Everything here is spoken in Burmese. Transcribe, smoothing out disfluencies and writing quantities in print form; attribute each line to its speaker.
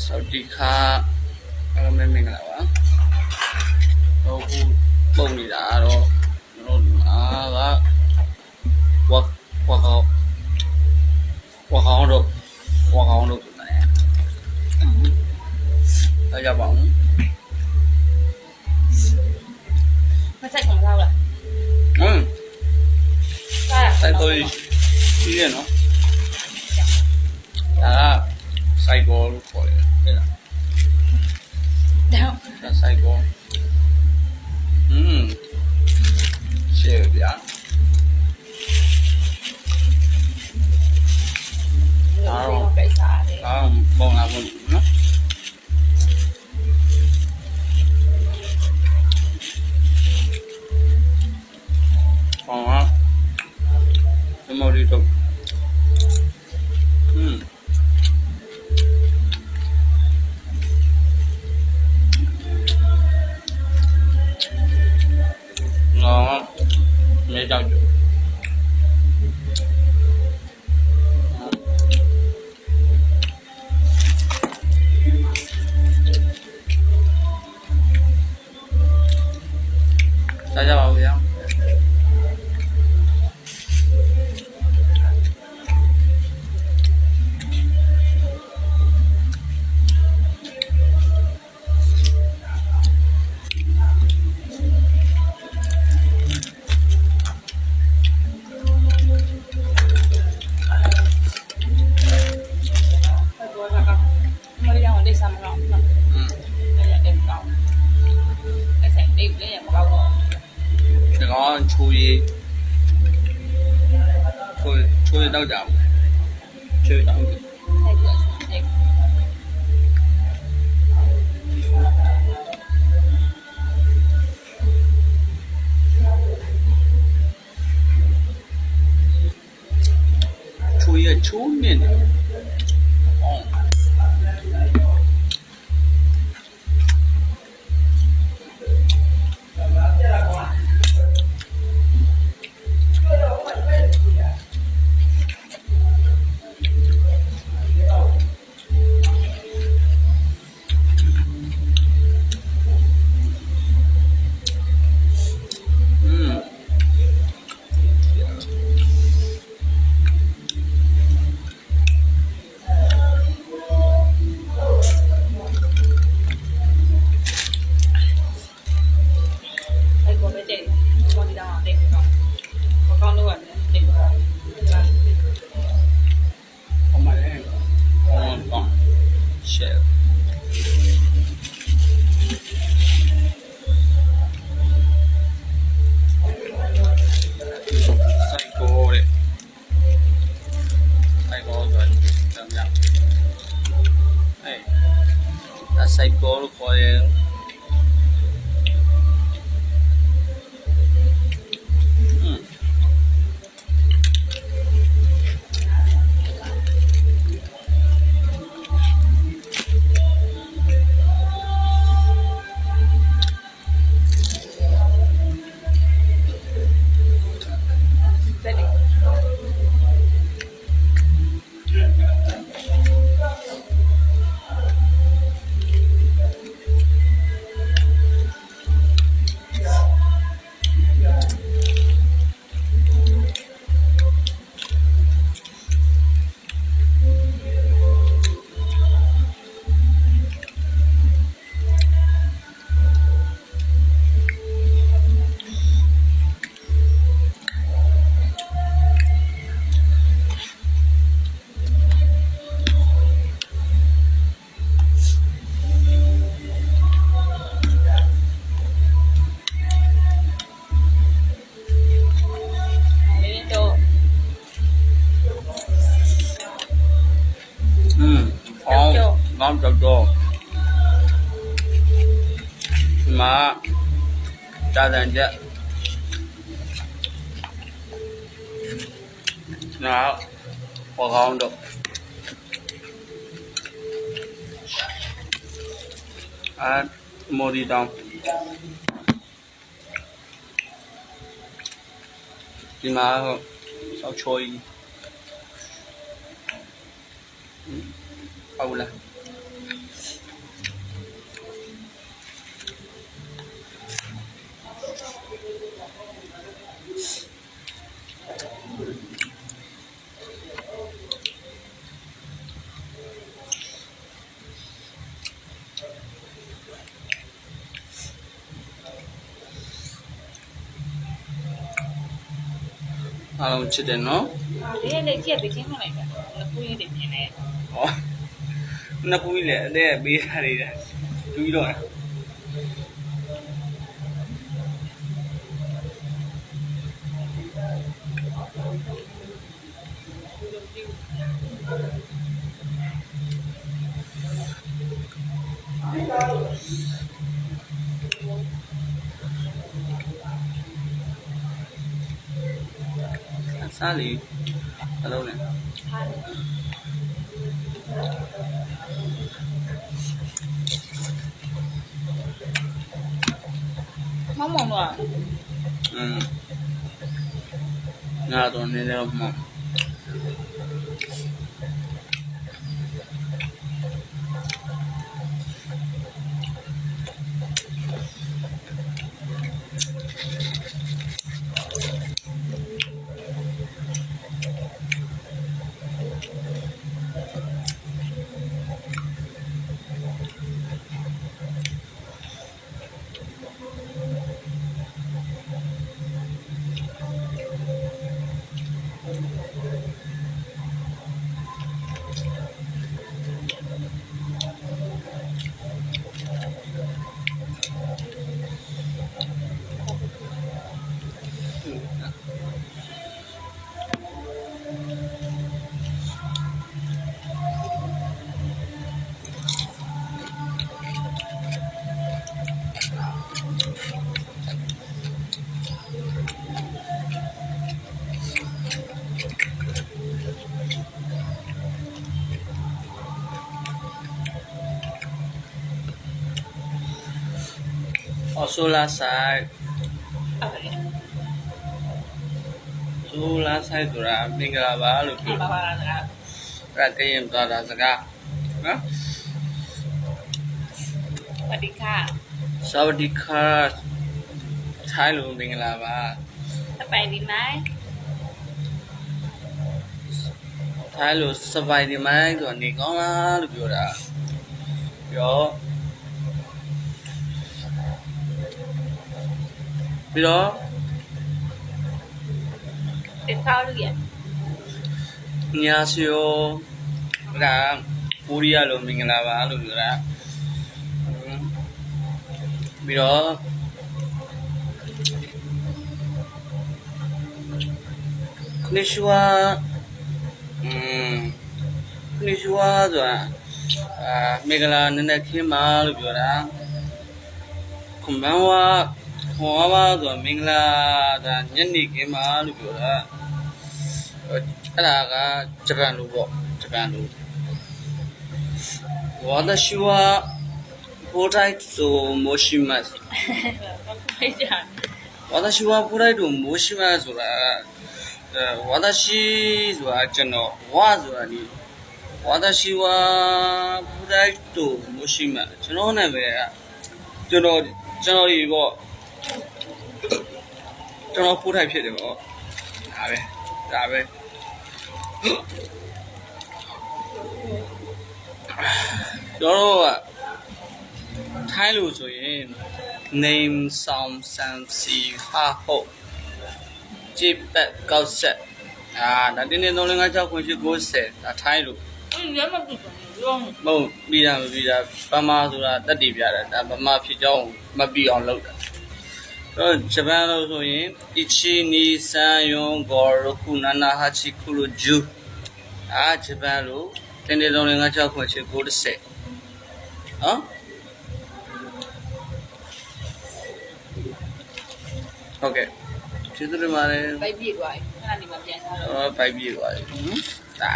Speaker 1: สวัสดีครับไม่มีอะไรวะเราพูดตรงนี้นะเราว่าว่าเขาดูไหนเราจะบอก
Speaker 2: ไม่ใช่ของเราแหละ
Speaker 1: ใส่ตัวที่เนาะแต่ละใส่โกลูกคอยนี่แหละถ้าใส่โกเชื่อเดี๋ยวมองอะไรเนาะอ๋อเป็นโมดิโต้nó nghe chào chú sao cho bảo vệ không có chui đâu chậm chui đâu chui ở chú miền sai cô lúc coi ngon cực đồ mà cha dành chứ nào hoặc không được mua đi đâu thì mà sao trôi đâu là အားလုံးချစ်တယ်နော်
Speaker 2: ဒီနေ့ကြည့်ပြီးချင်းမလိုက်တာ။ကိုကြီးတွေမြင်နေ
Speaker 1: ဟောနှစ်ခုကြီးလေအတဲ့ပေးထားနေတယ်တူပြီးတော့စားလေအလုံးနဲ့
Speaker 2: မောင်မောင်တော့
Speaker 1: ငါတော့နေတော့မှsolar side
Speaker 2: ဟုတ်ကဲ့
Speaker 1: solar side ဆိုတာမင်္ဂလာပါလို့ပြော
Speaker 2: ပါပါလား
Speaker 1: အဲ့ကရင်သွားတာစကားနော်
Speaker 2: ပတိခါ
Speaker 1: สวัสดีค่ะท้ายလို့မင်္ဂလာပါ
Speaker 2: စပိုင်ဒီမိုင်း
Speaker 1: ท้ายလို့စပိုင်ဒီမိုင်းဆိုတာနေကောင်းလားလို့ပြောတာပြောပြီးတော့
Speaker 2: ဒီကောက်လို့ရ
Speaker 1: ညာစီယိုဒါကိုရီးယားလိုမင်္ဂလာပါလို့ပြောတာပြီးတော့နေရှွာနေရှွာဆိုတာမင်္ဂလာနည်းနည်းခင်းပါလို့ပြောတာခွန်ဘန်ဝါခွန်ဝါဆိုတာမင်္ဂလာဒါညနေခင်းပါလို့ပြောတာအဲ့ဒါကဂျပန်လိုပေါ့ဂျပန်လိုဝါဒရှိဝါပိုတိုင်းဆိုမိုရှိမတ်
Speaker 2: ဖိတ်ကြ
Speaker 1: ဝါဒရှိဝါပိုတိုင်းတို့မိုရှိမတ်ဆိုတာဝါဒရှိဆိုတာကျွန်တော်ဝါဆိုတာဒီဝါဒရှိဝါပိုတိုင်းတို့မိုရှိမတ်ကျွန်တော်နာမည်ကကျွန်တော်ဒီပေါ့ကျွန်တော်ပိုတိုင်းဖြစ်တယ်ပေါ့ဒါပဲကျွန်တော်ကထိုင်းလို့ဆိုရင် name sound sam si ha ho ကြည့်ပတ်ကောက်ဆက်ဒါတင်းတင်း3 5 6 9 10ဒါထိုင်းလို့
Speaker 2: ရမတူဘူးရော
Speaker 1: မဟုတ်ပြီးတာဗမာဆိုတာတက်တည်ပြတယ်ဒါဗမာဖြစ်ကြောင်းမပြီးအောင်လုပ်တာဂျပန်လို့ဆိုရင် ichi ni san yon goroku nana hachi kuro ju ဂျပန်လို့တင်းတင်း3 5 6 9 10နော်ဟုတ်ကဲ့ကျေးဇူးတင်ပါတယ်
Speaker 2: ပိုက်ပြေးသွားပြီအဲ့ဒါနေမှပြန်ထားတော့
Speaker 1: ပိုက်ပြေးသွားပြီဒါ